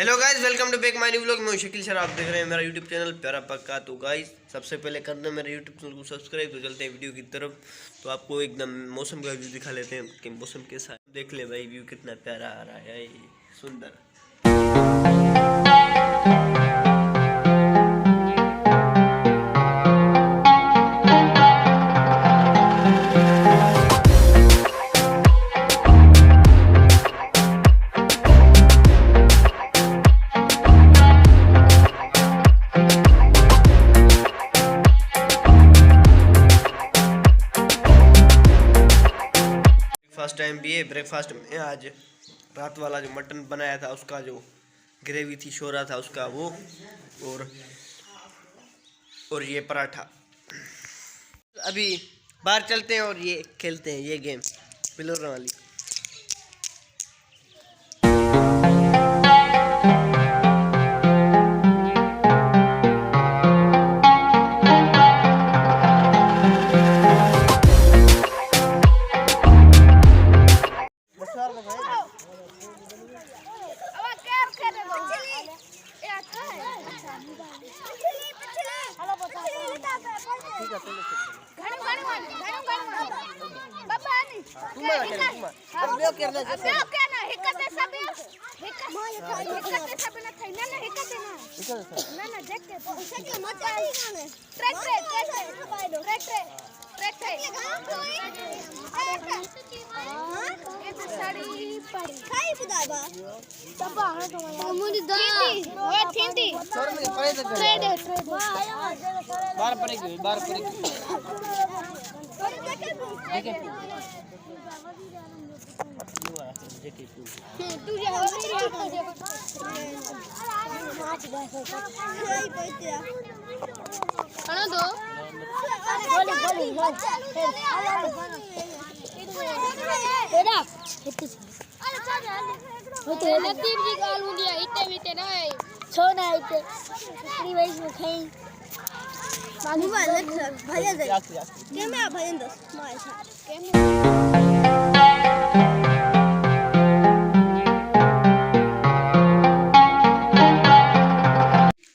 Hello guys, welcome to back my new vlog. मैं Shakeel sir, आप देख रहे हैं मेरा यूट्यूब चैनल प्यारा पक्का। तो गाइस, सबसे पहले करना है मेरे यूट्यूब चैनल को सब्सक्राइब। तो चलते हैं वीडियो की तरफ। तो आपको एकदम मौसम का व्यू दिखा लेते हैं कि मौसम कैसा है। देख ले भाई, व्यू कितना प्यारा आ रहा है, सुंदर। फर्स्ट टाइम भी है ब्रेकफास्ट में। आज रात वाला जो मटन बनाया था उसका जो ग्रेवी थी, शोरा था उसका वो, और ये पराठा। अभी बाहर चलते हैं और ये खेलते हैं ये गेम पिलोर वाली।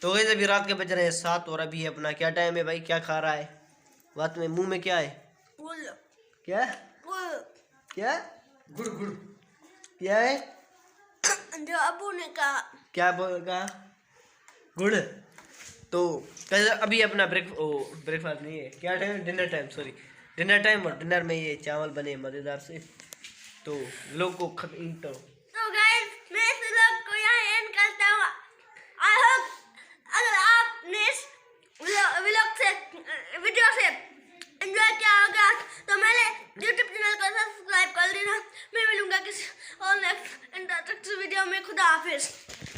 तो गाइस, अभी रात के बज रहे हैं 7 और अभी अपना क्या टाइम है भाई? क्या खा रहा है? बात में मुंह में क्या है? क्या क्या गुड़ गुड़ क्या है? जो अबू ने कहा। क्या कहा? गुड़। तो अभी अपना ब्रेकफास्ट नहीं है, क्या time? Dinner time, sorry dinner time. और डिनर में ये चावल बने मज़ेदार से। तो लोग को तो गाइस, मैं इस व्लॉग को यहाँ एंड करता हूँ। आई होप अगर आपने इस व्लॉग से वीडियो से एंजॉय किया होगा तो मेरे यूट्यूब चैनल को सब्सक्राइब कर लेना। मैं मिलूंगा किसी और नेक्स्ट इंटरेस्टिंग वीडियो में। खुदा हाफिज।